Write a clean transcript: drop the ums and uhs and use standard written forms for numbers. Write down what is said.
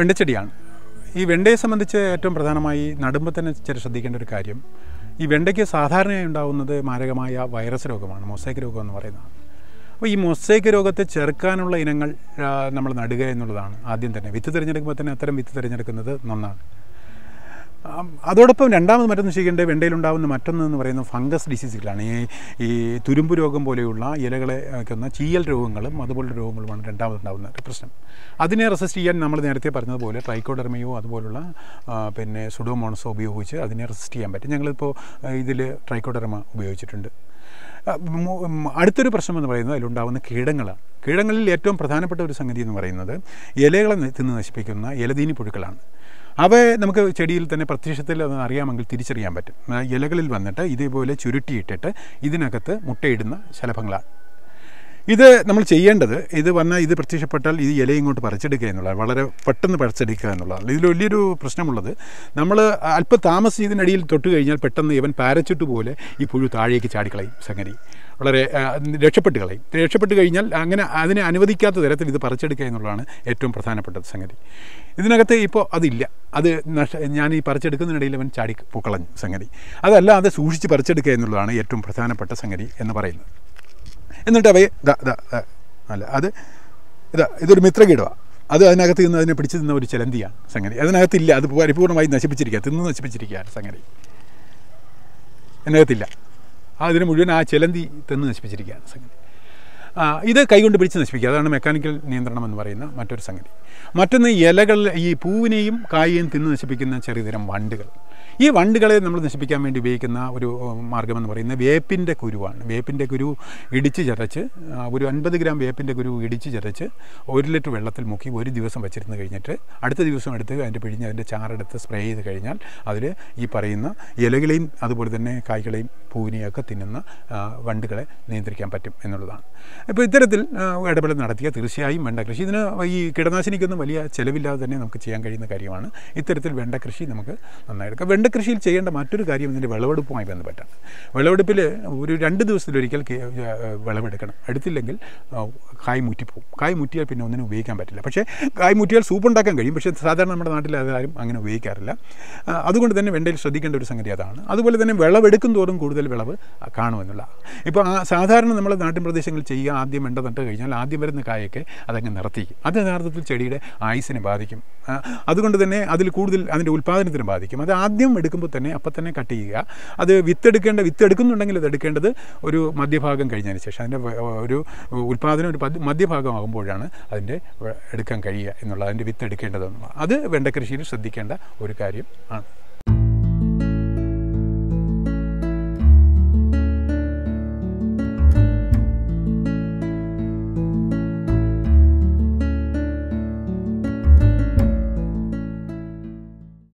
വെണ്ടച്ചെടിയാണ്. ഈ വെണ്ടയെ സംബന്ധിച്ച് ഏറ്റവും പ്രധാനമായി നടുമ്പോൾ തന്നെ ശ്രദ്ധിക്കേണ്ട ഒരു കാര്യം, ഈ വെണ്ടയ്ക്ക് സാധാരണയായി ഉണ്ടാകുന്നത് മാരകമായ വൈറസ് രോഗമാണ്, മൊസൈക്ക് രോഗം എന്ന് പറയുന്നത്. അപ്പോൾ ഈ മൊസൈക്ക് രോഗത്തെ ചെറുക്കാനുള്ള ഇനങ്ങൾ നമ്മൾ നടുക എന്നുള്ളതാണ് ആദ്യം തന്നെ. വിത്ത് തിരഞ്ഞെടുക്കുമ്പോൾ തന്നെ അത്തരം വിത്ത് തിരഞ്ഞെടുക്കുന്നത് നന്നാണ്. അതോടൊപ്പം രണ്ടാമത് മറ്റൊന്ന് ചെയ്യേണ്ടത് വെണ്ടയിലുണ്ടാകുന്ന മറ്റൊന്നെന്ന് പറയുന്നത് ഫംഗസ് ഡിസീസുകളാണ്. ഈ തുരുമ്പ് രോഗം പോലെയുള്ള ഇലകളെ വയ്ക്കുന്ന ചീയൽ രോഗങ്ങളും അതുപോലുള്ള രോഗങ്ങളുമാണ് രണ്ടാമതുണ്ടാകുന്ന ഒരു പ്രശ്നം. അതിനെ റെസിസ്റ്റ് ചെയ്യാൻ നമ്മൾ നേരത്തെ പറഞ്ഞതുപോലെ ട്രൈക്കോഡെർമയോ അതുപോലുള്ള പിന്നെ സുഡോമോണസോ ഉപയോഗിച്ച് അതിനെ റെസിസ്റ്റ് ചെയ്യാൻ പറ്റും. ഞങ്ങളിപ്പോൾ ഇതിൽ ട്രൈക്കോഡെർമ ഉപയോഗിച്ചിട്ടുണ്ട്. അടുത്തൊരു പ്രശ്നം എന്ന് പറയുന്നത് അതിലുണ്ടാകുന്ന കീടങ്ങളാണ്. കീടങ്ങളിൽ ഏറ്റവും പ്രധാനപ്പെട്ട ഒരു സംഗതി എന്ന് പറയുന്നത് ഇലകളെ തിന്ന് നശിപ്പിക്കുന്ന ഇലതീനി പുഴുക്കളാണ്. അവയെ നമുക്ക് ചെടിയിൽ തന്നെ പ്രത്യക്ഷത്തിൽ അത് അറിയാമെങ്കിൽ തിരിച്ചറിയാൻ പറ്റും. ഇലകളിൽ വന്നിട്ട് ഇതേപോലെ ചുരുട്ടിയിട്ടിട്ട് ഇതിനകത്ത് മുട്ടയിടുന്ന ശലഭങ്ങളാണ്. ഇത് നമ്മൾ ചെയ്യേണ്ടത്, ഇത് പ്രത്യക്ഷപ്പെട്ടാൽ ഈ ഇല ഇങ്ങോട്ട് പറിച്ചെടുക്കുക എന്നുള്ളതാണ്, വളരെ പെട്ടെന്ന് പറിച്ചെടുക്കുക എന്നുള്ളതാണ്. ഇതിൽ വലിയൊരു പ്രശ്നമുള്ളത്, നമ്മൾ അല്പം താമസിച്ച് ഇതിനടിയിൽ തൊട്ട് കഴിഞ്ഞാൽ പെട്ടെന്ന് ഇവൻ പാരച്യൂട്ട് പോലെ ഈ പുഴു താഴേക്ക് ചാടിക്കളയും. സംഗതി വളരെ രക്ഷപ്പെട്ട് കഴിഞ്ഞാൽ അങ്ങനെ അതിനെ അനുവദിക്കാത്ത തരത്തിൽ ഇത് പറിച്ചെടുക്കുക എന്നുള്ളതാണ് ഏറ്റവും പ്രധാനപ്പെട്ട സംഗതി. ഇതിനകത്ത് ഇപ്പോൾ അതില്ല. ഞാൻ ഈ പറിച്ചെടുക്കുന്നതിനിടയിൽ അവൻ ചാടി പൂക്കളഞ്ഞു സംഗതി. അതല്ല, അത് സൂക്ഷിച്ച് പറിച്ചെടുക്കുക എന്നുള്ളതാണ് ഏറ്റവും പ്രധാനപ്പെട്ട സംഗതി എന്ന് പറയുന്നത്. എന്നിട്ട് അവയെ ഇതൊരു മിത്രകീടമാണ്. അതിനകത്ത് നിന്ന് അതിനെ പിടിച്ചു നിന്ന ഒരു ചിലന്തിയാണ് സംഗതി. അതിനകത്തില്ല, അത് പരിപൂർണ്ണമായി നശിപ്പിച്ചിരിക്കുകയാണ് സംഗതി. അതിനകത്തില്ല, അതിന് മുഴുവൻ ആ ചിലന്തി തിന്ന് നശിപ്പിച്ചിരിക്കുകയാണ് സംഗതി. ഇത് കൈകൊണ്ട് പിടിച്ച് നശിപ്പിക്കുക, അതാണ് മെക്കാനിക്കൽ നിയന്ത്രണം എന്ന് പറയുന്ന മറ്റൊരു സംഗതി. മറ്റൊന്ന് ഇലകൾ, ഈ പൂവിനെയും കായയും തിന്ന് നശിപ്പിക്കുന്ന ചെറിയ തരം വണ്ടുകൾ. ഈ വണ്ടുകളെ നമ്മൾ നശിപ്പിക്കാൻ വേണ്ടി ഉപയോഗിക്കുന്ന ഒരു മാർഗ്ഗമെന്ന് പറയുന്നത് വേപ്പിൻ്റെ കുരുവാണ്. വേപ്പിൻ്റെ കുരു ഇടിച്ച് ചതച്ച്, ഒരു 50 ഗ്രാം വേപ്പിൻ്റെ കുരു ഇടിച്ച് ചതച്ച് 1 ലിറ്റർ വെള്ളത്തിൽ മുക്കി ഒരു ദിവസം വെച്ചിരുന്ന് കഴിഞ്ഞിട്ട് അടുത്ത ദിവസം എടുത്ത് അതിൻ്റെ ചാറെടുത്ത് സ്പ്രേ ചെയ്ത് കഴിഞ്ഞാൽ അതിൽ ഈ പറയുന്ന ഇലകളെയും അതുപോലെ തന്നെ കായ്കളെയും പൂവിനെയും ഒക്കെ തിന്നുന്ന വണ്ടുകളെ നിയന്ത്രിക്കാൻ പറ്റും എന്നുള്ളതാണ്. ഇപ്പോൾ ഇത്തരത്തിൽ ഇടപെടൽ നടത്തിയ തീർച്ചയായും വെണ്ട കൃഷി, ഇതിന് ഈ കീടനാശിനിക്കൊന്നും വലിയ ചിലവില്ലാതെ തന്നെ നമുക്ക് ചെയ്യാൻ കഴിയുന്ന കാര്യമാണ്. ഇത്തരത്തിൽ വെണ്ട കൃഷി നമുക്ക് നന്നായെടുക്കാം. വെണ്ട കൃഷിയിൽ ചെയ്യേണ്ട മറ്റൊരു കാര്യം ഇതിൻ്റെ വിളവെടുപ്പുമായി ബന്ധപ്പെട്ടാണ്. വിളവെടുപ്പിൽ ഒരു 2 ദിവസത്തിലൊരിക്കൽ വിളവെടുക്കണം. എടുത്തില്ലെങ്കിൽ കായ് മുറ്റിപ്പോവും. കായ് മുറ്റിയാൽ പിന്നെ ഒന്നിനും ഉപയോഗിക്കാൻ പറ്റില്ല. പക്ഷേ കായ് മുറ്റിയാൽ സൂപ്പ് ഉണ്ടാക്കാൻ കഴിയും. പക്ഷേ സാധാരണ നമ്മുടെ നാട്ടിൽ അതാരും അങ്ങനെ ഉപയോഗിക്കാറില്ല. അതുകൊണ്ട് തന്നെ വെണ്ടയിൽ ശ്രദ്ധിക്കേണ്ട ഒരു സംഗതി അതാണ്. അതുപോലെ തന്നെ വിളവെടുക്കും തോറും കൂടുതൽ വിളവ് കാണുമെന്നുള്ള. ഇപ്പോൾ സാധാരണ നമ്മൾ നാട്ടിൻ പ്രദേശങ്ങളിൽ ചെയ്യുക, ആദ്യം വെണ്ട നട്ട് കഴിഞ്ഞാൽ ആദ്യം വരുന്ന കായൊക്കെ അതങ്ങ് നിർത്തിക്കും. അത് യഥാർത്ഥത്തിൽ ചെടിയുടെ ആയുസ്സിനെ ബാധിക്കും. അതുകൊണ്ട് തന്നെ അതിൽ കൂടുതൽ അതിൻ്റെ ഉൽപ്പാദനത്തിന് ബാധിക്കും. അത് ആദ്യം എടുക്കുമ്പോൾ തന്നെ അപ്പം തന്നെ കട്ട് ചെയ്യുക. അത് വിത്ത് എടുക്കുന്നുണ്ടെങ്കിൽ അത് എടുക്കേണ്ടത് ഒരു മധ്യഭാഗം കഴിഞ്ഞതിന് ശേഷം. അതിൻ്റെ ഒരു ഉൽപ്പാദനം ഒരു മധ്യഭാഗമാകുമ്പോഴാണ് അതിൻ്റെ എടുക്കാൻ കഴിയുക എന്നുള്ള, അതിൻ്റെ വിത്ത് എടുക്കേണ്ടതെന്നുള്ള. അത് വെണ്ട കൃഷിയിൽ ശ്രദ്ധിക്കേണ്ട ഒരു കാര്യം ആണ്.